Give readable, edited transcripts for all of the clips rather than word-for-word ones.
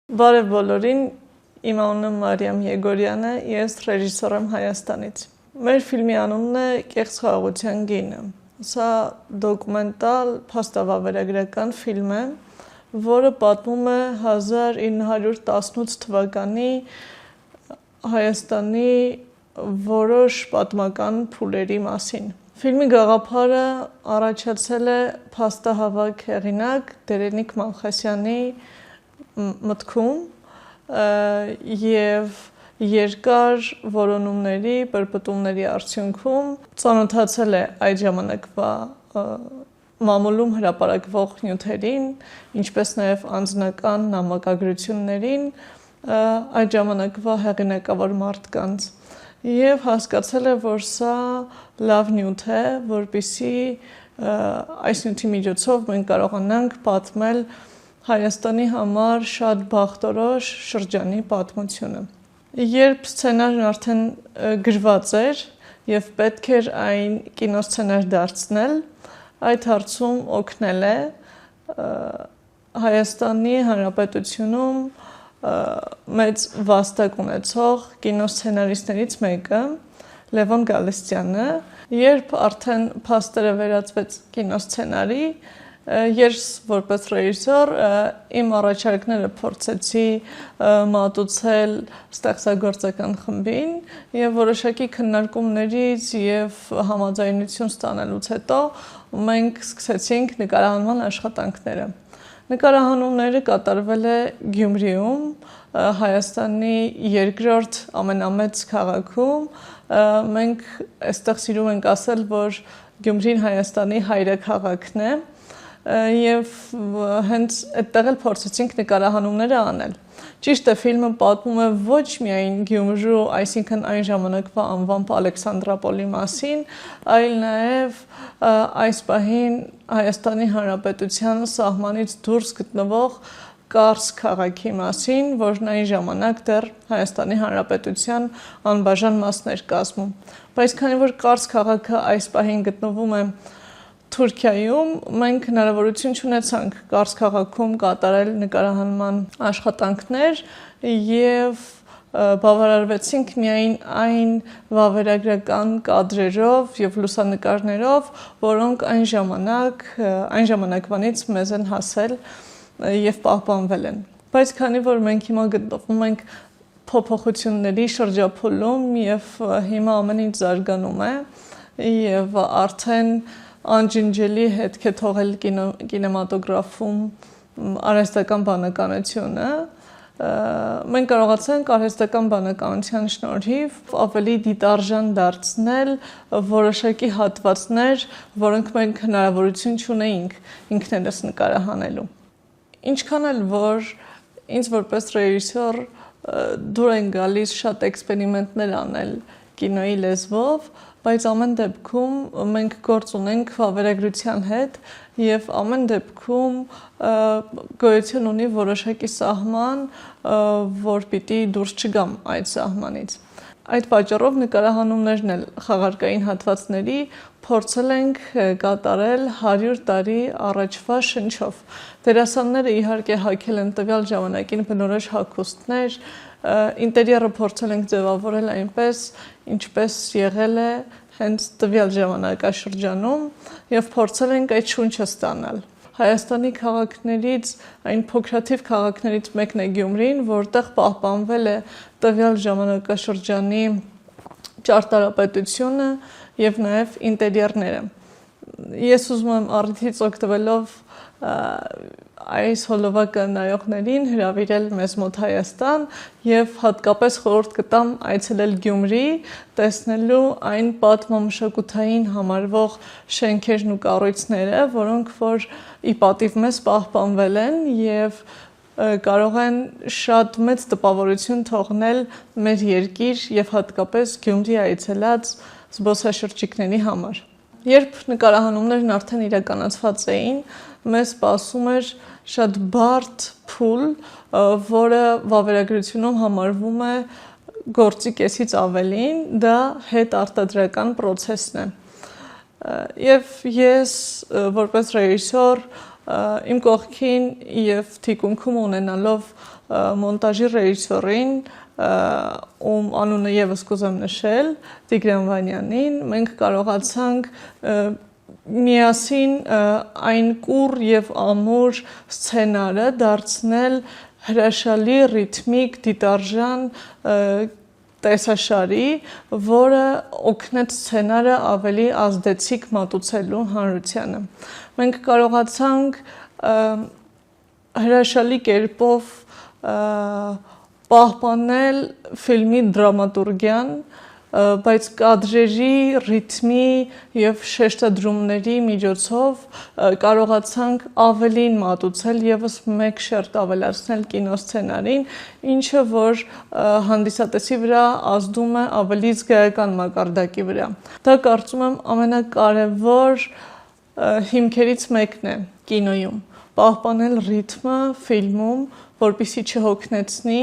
Բարև բոլորին, իմ անունը Մարիամ Եգորյան է, ես ռեժիսոր եմ Հայաստանից։ Մեր ֆիլմի անունն է «Կեղծ խաղաղության գինը»։ Սա դոկումենտալ փաստավավերագրական ֆիլմ է, որը պատմում է 1918 թվականի Հայաստանի որոշ պատմական փուլերի մասին։ Ֆիլմի գաղափարը առաջացել է փաստահավաք հեղինակ Դերենիկ Մանխասյանի մտքում և երկար որոնումների, պրպտումների արդյունքում ծանոթացել է այդ ժամանակվա մամուլում հրապարակվող նյութերին, ինչպես նաև անձնական նամակագրություններին այդ ժամանակվա հեղինակավոր մարդկանց և հասկացել է, որ սա լավ նյութ է, որպեսզի այս նյութի միջոցով մենք կարողանանք պատմել Հայաստանի համար շատ բախտորոշ շրջանի պատմությունը։ Երբ սցենարն արդեն գրված էր և պետք էր այն կինոսցենար դարձնել, այդ հարցում օգնել է Հայաստանի Հանրապետությունում մեծ վաստակ ունեցող կինոսցենարիստներից մեկը, Լևոն Գալստյանը, երբ արդեն փաստերը վերածվեց կինոսցենարի, ես որպես ռեժիսոր իմ առաջարկները փորձեցի մատուցել ստեղծագործական խմբին և որոշակի քննարկումներից և համաձայնություն ստանալուց հետո մենք սկսեցինք նկարահանման աշխատանքները։ Նկարահանումները կատարվել է Գյումրիում, Հայաստանի երկրորդ ամենամեծ քաղաքում։ Մենք այստեղ սիրում ենք ասել, որ Գյումրին Հայաստանի հայրաքաղաքն է և հենց այդտեղ էլ փորձեցինք նկարահանումները անել։ Ճիշտ է, ֆիլմը պատմում է ոչ միայն Գյումրու, այսինքն այն ժամանակվա անվամբ Ալեքսանդրապոլի մասին, այլ նաև այս պահին Հայաստանի Հանրապետության սահմանից դուրս գտնվող Կարս քաղաքի մասին, որն այն ժամանակ դեռ Հայաստանի Հանրապետության անբաժան մասն էր կազմում։ Բայց քանի որ Կարս քաղաքը այս պահին գտնվում է Թուրքիայում, մենք հնարավորություն չունեցանք Կարս քաղաքում կատարել նկարահանման աշխատանքներ և բավարարվեցինք միայն այն վավերագրական կադրերով և լուսանկարներով, որոնք այն ժամանակվանից մեզ են հասել և պահպանվել են։ Բայց քանի որ մենք հիմա գտնվում ենք փոփոխությունների շրջափուլում և հիմա ամեն ինչ զարգանում է և արդեն անջնջելի հետք է թողել կինեմատոգրաֆում արհեստական բանականությունը, մենք կարողացանք արհեստական բանականության շնորհիվ ավելի դիտարժան դարձնել որոշակի հատվածներ, որոնք մենք հնարավորություն չունեինք ինքներս նկարահանելու։ Ինչքան էլ որ ինձ որպես ռեժիսոր դուր են գալիս շատ էքսպերիմենտներ անել կինոյի լեզվով, բայց ամեն դեպքում մենք գործ ունենք վավերագրության հետ և ամեն դեպքում գոյություն ունի որոշակի սահման, որ պիտի դուրս չգամ այդ սահմանից։ Այդ պատճառով նկարահանումներն էլ խաղարկային հատվածների փորձել ենք կատարել 100 տարի առաջվա շնչով։ Դերասանները իհարկե հագել են տվյալ ժամանակին բնորոշ հագուստներ, ինտերիերը փորձել ենք ձևավորել այնպես, ինչպես եղել է հենց տվյալ ժամանակաշրջանում և փորձել ենք այդ շունչը ստանալ։ Հայաստանի քաղաքներից, այն փոքրաթիվ քաղաքներից մեկն է Գյումրին, որտեղ պահպանվել է տվյալ ժամանակաշրջանի ճարտարապետությունը և նաև ինտերիերները։ Ես ուզում եմ առիթից օգտվելով այս հոլովակը նայողներին հրավիրել մեզ մոտ Հայաստան և հատկապես խորհուրդ կտամ այցելել Գյումրի, տեսնելու այն պատմամշակութային համարվող շենքերն ու կառույցները, որոնք որ ի պատիվ մեզ պահպանվել են և կարող են շատ մեծ տպավորություն թողնել մեր երկիր և հատկապես Գյումրի այցելած զբոսաշրջիկների համար։ Երբ նկարահանումներն արդեն իրականացված էին, մեզ սպասում էր շատ բարդ փուլ, որը վավերագրությունում համարվում է գործի կեսից ավելին, դա հետարտադրական պրոցեսն է։ Եվ ես որպես ռեժիսոր իմ կողքին եւ թիկունքում ունենալով մոնտաժի ռեժիսորին, ում անունը եւս կուզեմ նշել, Տիգրան Վանյանին, մենք կարողացանք միասին այն կուռ եւ ամուր սցենարը դարձնել հրաշալի ռիթմիկ դիտարժան տեսաշարի, որը օգնեց սցենարը ավելի ազդեցիկ մատուցելու հանրությանը։ Մենք կարողացանք հրաշալի կերպով պահպանել ֆիլմի դրամատուրգիան, բայց կադրերի, ռիթմի եւ շեշտադրումների միջոցով կարողացանք ավելին մատուցել եւս մեկ շերտ ավելացնել կինոսցենարին, ինչը որ հանդիսատեսի վրա ազդում է ավելի զգայական մակարդակի վրա։ Դա կարծում եմ ամենակարևոր հիմքերից մեկն է կինոյում՝ պահպանել ռիթմը ֆիլմում, որպեսզի չհոգնեցնի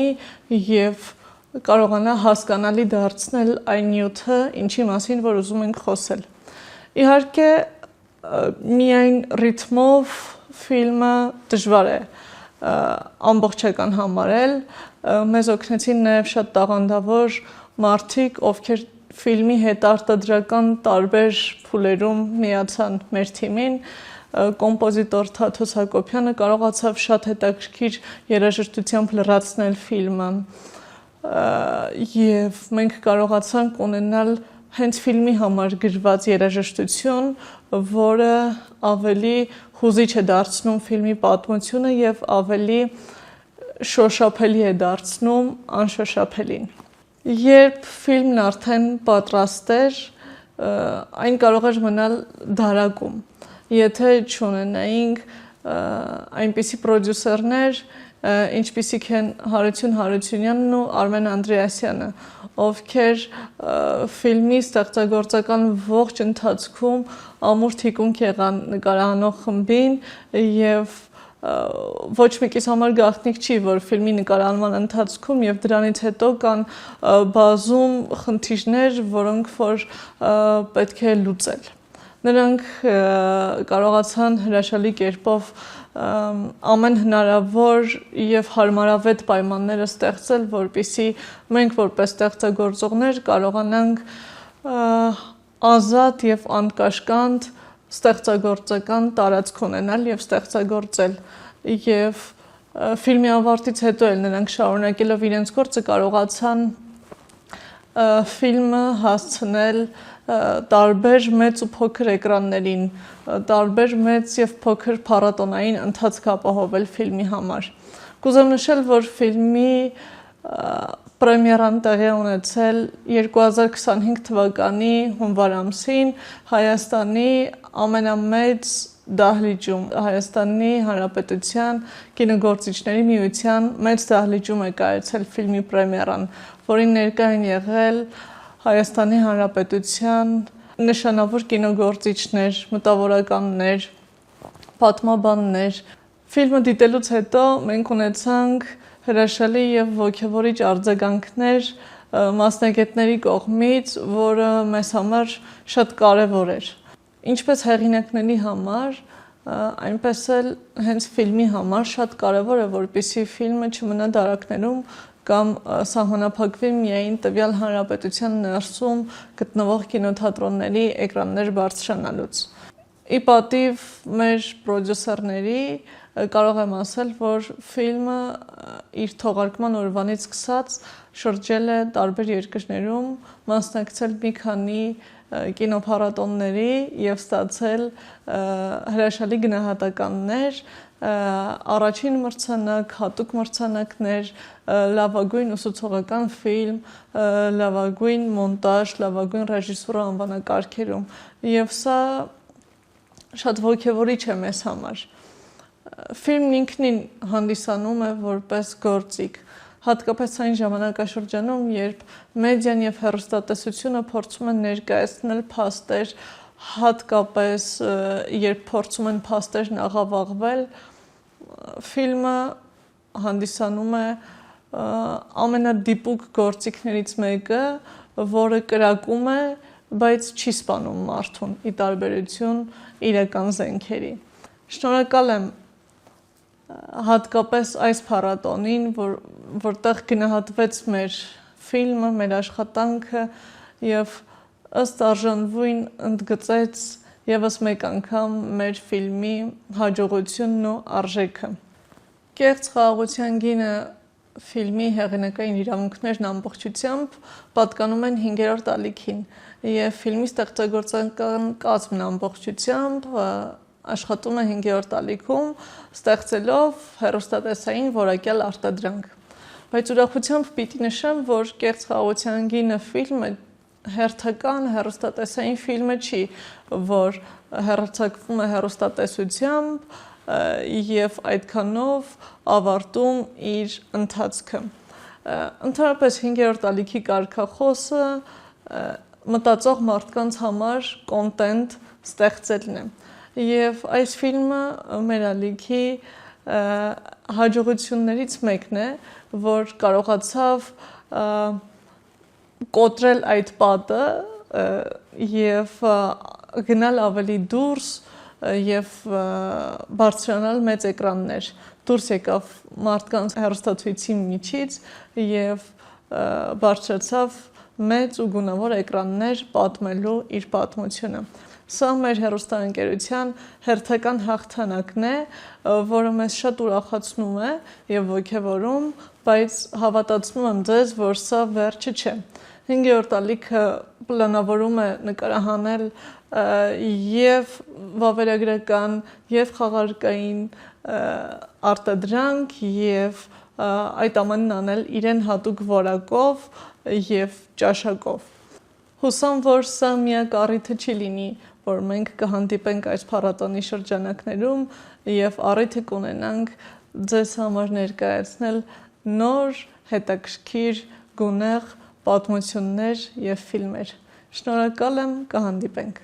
եւ կարողանա հասկանալի դարձնել այն նյութը, ինչի մասին որ ուզում ենք խոսել։ Իհարկե, միայն ռիթմով ֆիլմը դժվար է ամբողջական համարել, մեզ օգնեցին նաև շատ տաղանդավոր մարդիկ, ովքեր ֆիլմի հետարտադրական տարբեր փուլերում միացան մեր թիմին, կոմպոզիտոր Թաթոս Հակոբյանը կարողացավ շատ հետաքրքիր երաժշտությամբ լրացնել ֆիլմը եւ մենք կարողացանք ունենալ հենց ֆիլմի համար գրված երաժշտություն, որը ավելի հուզիչ է դարձնում ֆիլմի պատմությունը եւ ավելի շոշափելի է դարձնում անշոշափելին։ Երբ ֆիլմն արդեն պատրաստ էր, այն կարող էր մնալ դարակում, եթե չունենայինք այնպիսի պրոդյուսերներ, ինչպիսիք են Հարություն Հարությունյանն ու Արմեն Անդրեասյանը, ովքեր ֆիլմի ստեղծագործական ողջ ընթացքում ամուր թիկունք եղան նկարահանող խմբին եւ ոչ մեկիս համար գաղտնիք չի, որ ֆիլմի նկարահանման ընթացքում եւ դրանից հետո կան բազում խնդիրներ, որոնք որ պետք է լուծել։ Նրանք կարողացան հրաշալի կերպով ամեն հնարավոր եւ հարմարավետ պայմանները ստեղծել, որպեսզի մենք որպես ստեղծագործողներ կարողանանք ազատ եւ անկաշկանդ ստեղծագործական տարածք ունենալ եւ ստեղծագործել եւ ֆիլմի ավարտից հետո էլ նրանք շարունակելով իրենց գործը կարողացան ֆիլմը հասցնել տարբեր մեծ ու փոքր էկրաններին, տարբեր մեծ եւ փոքր փառատոնային ընթացք ապահովել ֆիլմի համար։ Կուզեմ նշել, որ ֆիլմի պրեմիերան տեղի ունեցել 2025 թվականի հունվար ամսին Հայաստանի ամենամեծ դահլիճում, Հայաստանի Հանրապետության կինոգործիչների միության մեծ դահլիճում է կայացել ֆիլմի պրեմիերան, որին ներկա են եղել Հայաստանի Հանրապետության նշանավոր կինոգործիչներ, մտավորականներ, պատմաբաններ։ Ֆիլմը դիտելուց հետո մենք ունեցանք հրաշալի եւ ոգևորիչ արձագանքներ մասնագետների կողմից, որը մեզ համար շատ կարեւոր էր։ Ինչպես հեղինակների համար, այնպես էլ հենց ֆիլմի համար շատ կարեւոր է, որպեսզի ֆիլմը չմնա դարակներում կամ սահմանափակվի միայն տվյալ հանրապետության ներսում գտնվող կինոթատրոնների էկրաններ բարձրանալուց։ Ի պատիվ մեր պրոդյուսերների կարող եմ ասել, որ ֆիլմը իր թողարկման օրվանից սկսած շրջել է տարբեր երկրներում, մասնակցել մի քանի կինոփառատոնների եւ ստացել հրաշալի գնահատականներ, առաջին մրցանակ, հատուկ մրցանակներ, լավագույն ուսուցողական ֆիլմ, լավագույն մոնտաժ, լավագույն ռեժիսուրա անվանակարգերում եւ սա շատ ոգևորիչ է մեզ համար։ Ֆիլմն ինքնին հանդիսանում է որպես գործիք, հատկապես այն ժամանակաշրջանում, երբ մեդիան եւ հեռուստատեսությունը փորձում են ներկայացնել փաստեր, հատկապես երբ փորձում են փաստերն աղավաղվել, ֆիլմը հանդիսանում է ամենադիպուկ գործիքներից մեկը, որը կրակում է, բայց չի սպանում մարդուն՝ ի տարբերություն իրական զենքերի։ Շնորհակալ եմ հատկապես այս փառատոնին, որտեղ գնահատվեց մեր ֆիլմը, մեր աշխատանքը եւ ըստ արժանվույն ընդգծեց եւս մեկ անգամ մեր ֆիլմի հաջողությունն ու արժեքը։ Կեղծ խաղաղության գինը ֆիլմի հեղինակային իրավունքներն ամբողջությամբ պատկանում են 5-րդ ալիքին եւ ֆիլմի ստեղծագործական կազմն ամբողջությամբ աշխատում է 5-րդ ալիքում, ստեղծելով հեռուստատեսային որակյալ արտադրանք։ Բայց ուրախությամբ պիտի նշեմ, որ Կեղծ խաղաղության գինը ֆիլմը հերթական հեռուստատեսային ֆիլմը չի, որ հեռարձակվում է հեռուստատեսությամբ եւ այդքանով ավարտում իր ընթացքը։ Ընդհանրապես 5-րդ ալիքի կարգախոսը մտածող մարդկանց համար կոնտենտ ստեղծելն է։ Եվ այս ֆիլմը մեր ալիքի հաջողություններից մեկն է, որ կարողացավ կոտրել այդ պատը եւ գնալ ավելի դուրս եւ բարձրանալ մեծ էկրաններ, դուրս եկավ մարդկանց հեռուստացույցի միջից եւ բարձրացավ մեծ ու գունավոր էկրաններ պատմելու իր պատմությունը։ Սա մեր հեռուստաընկերության հերթական հաղթանակն է, որը մեզ շատ ուրախացնում է եւ ոգևորում, բայց հավատացնում եմ ձեզ, որ սա վերջը չէ։ 5-րդ ալիքը պլանավորում է նկարահանել եւ վավերագրական եւ խաղարկային արտադրանք եւ այդ ամենն անել իրեն հատուկ որակով եւ ճաշակով։ Հուսամ, որ սա միակ առիթը չի լինի, որ մենք կհանդիպենք այս փառատոնի շրջանակներում եւ առիթը կունենանք ձեզ համար ներկայացնել նոր, հետաքրքիր, գունեղ պատմություններ եւ ֆիլմեր։ Շնորհակալ եմ, կհանդիպենք։